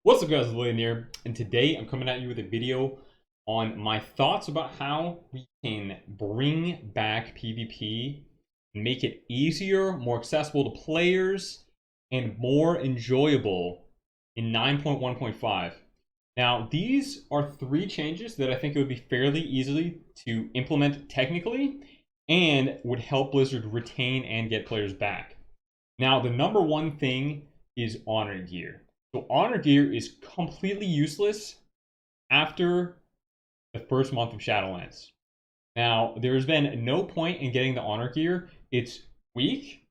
What's up guys, it's Paladin here, and today I'm coming at you with a video on my thoughts about how we can bring back PvP, make it easier, more accessible to players, and more enjoyable in 9.1.5. Now, these are three changes that I think it would be fairly easy to implement technically, and would help Blizzard retain and get players back. Now, the number one thing is honor gear. So honor gear is completely useless after the first month of Shadowlands. Now, there's been no point in getting the honor gear. It's weak.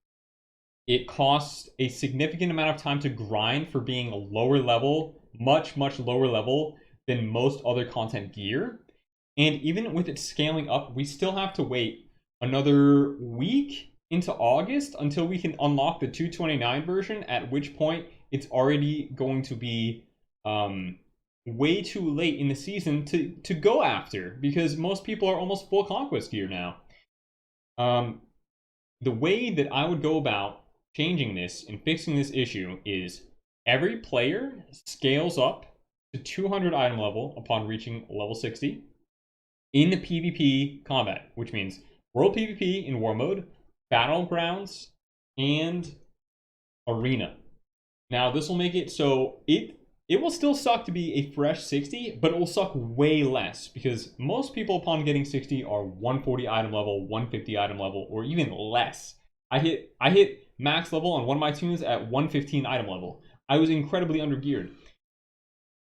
It costs a significant amount of time to grind for being a lower level, much lower level than most other content gear. And even with it scaling up, we still have to wait another week into August until we can unlock the 229 version, at which point it's already going to be way too late in the season to go after, because most people are almost full conquest gear now. The way that I would go about changing this and fixing this issue is every player scales up to 200 item level upon reaching level 60 in the PvP combat, which means World PvP in War Mode, Battlegrounds, and Arena. Now, this will make it so it will still suck to be a fresh 60, but it will suck way less, because most people upon getting 60 are 140 item level, 150 item level, or even less. I hit max level on one of my tunes at 115 item level. I was incredibly undergeared.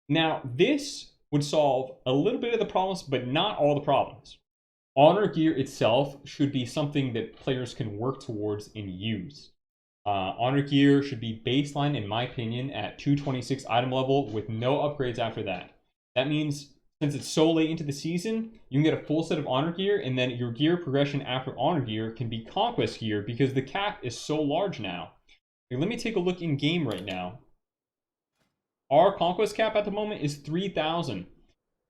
Now, this would solve a little bit of the problems, but not all the problems. Honor gear itself should be something that players can work towards and use. Honor gear should be baseline, in my opinion, at 226 item level with no upgrades after that. That means, since it's so late into the season, you can get a full set of honor gear, and then your gear progression after honor gear can be conquest gear, because the cap is so large now. Like, let me take a look in game right now. Our conquest cap at the moment is 3,000,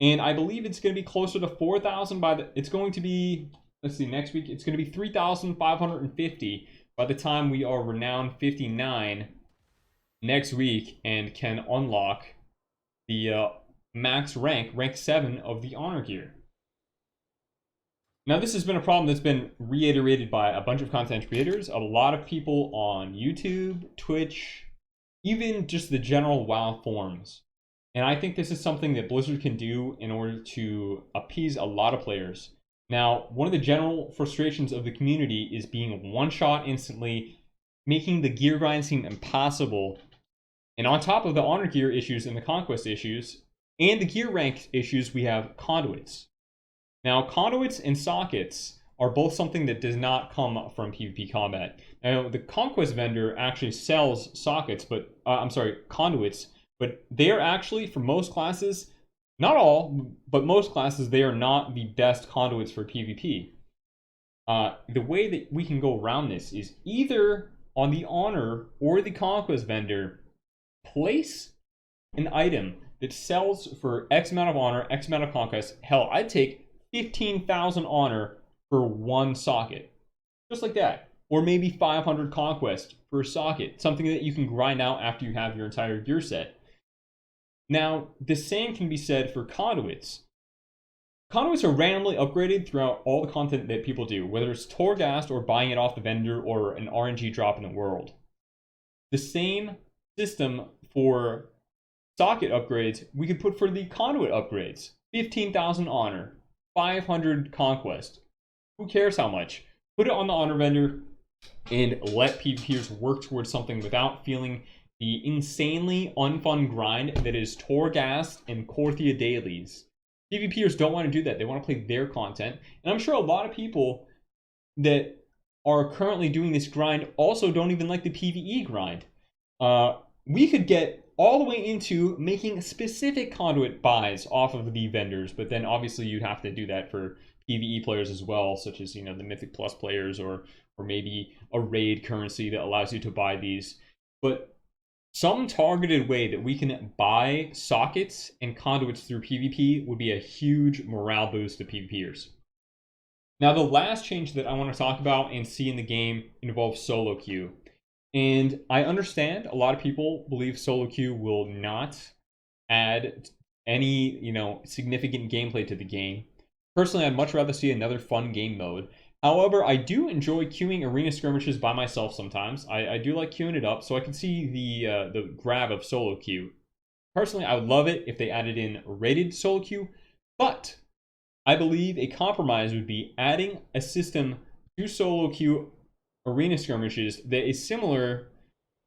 and I believe it's going to be closer to 4,000 it's going to be, let's see, next week it's going to be 3,550 by the time we are renowned 59 next week and can unlock the max rank 7 of the honor gear. Now, this has been a problem that's been reiterated by a bunch of content creators, a lot of people on YouTube, Twitch, even just the general WoW forums. And I think this is something that Blizzard can do in order to appease a lot of players. Now, one of the general frustrations of the community is being one-shot instantly, making the gear grind seem impossible. And on top of the honor gear issues and the conquest issues, and the gear rank issues, we have conduits. Now, conduits and sockets are both something that does not come from PvP combat. Now, the conquest vendor actually sells sockets, but conduits, but they are actually, for most classes, not all, but most classes, they are not the best conduits for PvP. The way that we can go around this is either on the honor or the conquest vendor, place an item that sells for X amount of honor, X amount of conquest. Hell, I'd take 15,000 honor for one socket. Just like that. Or maybe 500 conquest for a socket. Something that you can grind out after you have your entire gear set. Now, the same can be said for conduits. Conduits are randomly upgraded throughout all the content that people do, whether it's Torghast or buying it off the vendor or an RNG drop in the world. The same system for socket upgrades we could put for the conduit upgrades. 15,000 honor, 500 conquest. Who cares how much? Put it on the honor vendor and let PvPers work towards something without feeling the insanely unfun grind that is Torghast and Korthia dailies. PvPers don't want to do that. They want to play their content. And I'm sure a lot of people that are currently doing this grind also don't even like the PvE grind. We could get all the way into making specific conduit buys off of the vendors, but then obviously you'd have to do that for PvE players as well, such as, the Mythic Plus players, or maybe a raid currency that allows you to buy these. But some targeted way that we can buy sockets and conduits through PvP would be a huge morale boost to PvPers. Now, the last change that I want to talk about and see in the game involves solo queue. And I understand a lot of people believe solo queue will not add any, significant gameplay to the game. Personally, I'd much rather see another fun game mode. However, I do enjoy queuing arena skirmishes by myself sometimes. I do like queuing it up, so I can see the grab of solo queue. Personally, I would love it if they added in rated solo queue, but I believe a compromise would be adding a system to solo queue arena skirmishes that is similar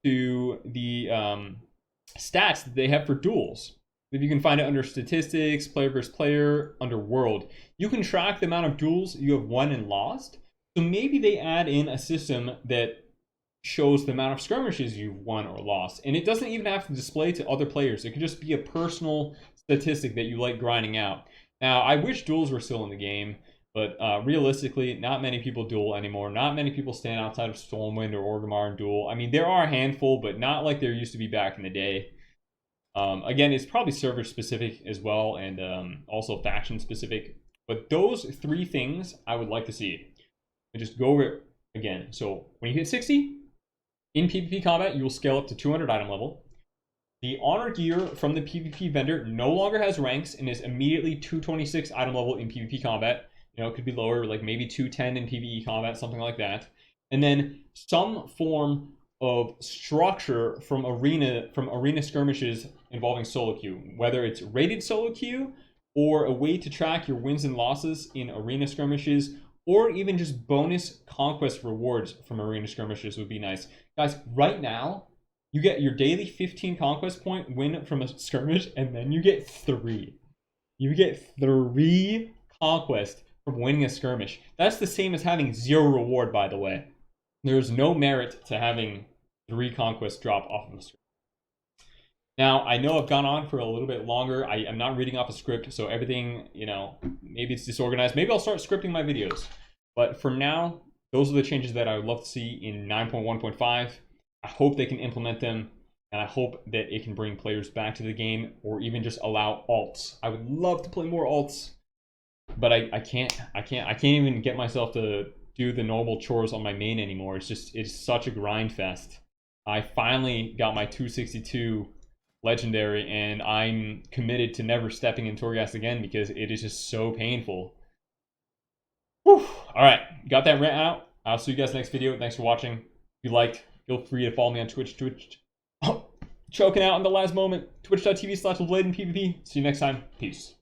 to the stats that they have for duels. If you can find it under statistics, player versus player, under world, you can track the amount of duels you have won and lost. So maybe they add in a system that shows the amount of skirmishes you've won or lost. And it doesn't even have to display to other players. It could just be a personal statistic that you like grinding out. Now, I wish duels were still in the game, but realistically, not many people duel anymore. Not many people stand outside of Stormwind or Orgrimmar and duel. I mean, there are a handful, but not like there used to be back in the day. Again, it's probably server specific as well, and also faction specific. But those three things I would like to see. And just go over it again. So when you hit 60, in PvP combat, you will scale up to 200 item level. The honor gear from the PvP vendor no longer has ranks and is immediately 226 item level in PvP combat. It could be lower, like maybe 210 in PvE combat, something like that. And then some form of structure from arena skirmishes involving solo queue, whether it's rated solo queue or a way to track your wins and losses in arena skirmishes, or even just bonus conquest rewards from arena skirmishes would be nice. Guys, right now, you get your daily 15 conquest point win from a skirmish, and then you get 3. You get 3 conquest from winning a skirmish. That's the same as having 0 reward, by the way. There's no merit to having 3 conquests drop off of a script. Now, I know I've gone on for a little bit longer. I am not reading off a script, so everything, maybe it's disorganized. Maybe I'll start scripting my videos. But for now, those are the changes that I would love to see in 9.1.5. I hope they can implement them, and I hope that it can bring players back to the game, or even just allow alts. I would love to play more alts, but I can't even get myself to do the normal chores on my main anymore. It's such a grind fest. I finally got my 262 legendary, and I'm committed to never stepping in Torghast again because it is just so painful. Whew. All right, got that rant out. I'll see you guys next video. Thanks for watching. If you liked, feel free to follow me on Twitch. Oh, choking out in the last moment. Twitch.tv/LaBladeandPvP. See you next time. Peace.